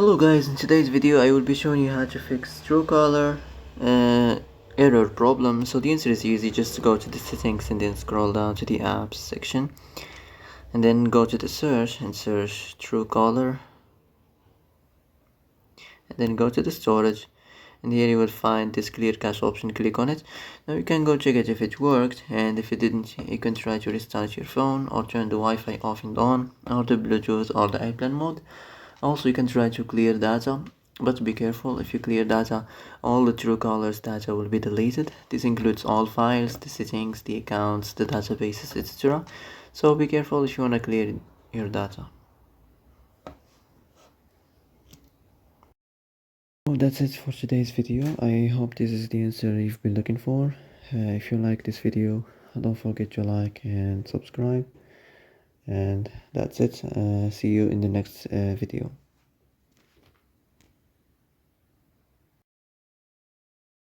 Hello guys, in today's video I will be showing you how to fix Truecaller error problem. So the answer is easy, just go to the settings and then scroll down to the apps section and then go to the search and search Truecaller and then go to the storage, and here you will find this clear cache option. Click on it. Now you can go check it if it worked, and if it didn't you can try to restart your phone or turn the Wi-Fi off and on, or the Bluetooth or the airplane mode. Also you can try to clear data, but be careful. If you clear data, all the Truecaller's data will be deleted. This includes all files, the settings, the accounts, the databases, etc. So be careful if you want to clear your data. Oh, that's it for today's video. I hope this is the answer you've been looking for. If you like this video, don't forget to like and subscribe. And that's it. See you in the next video.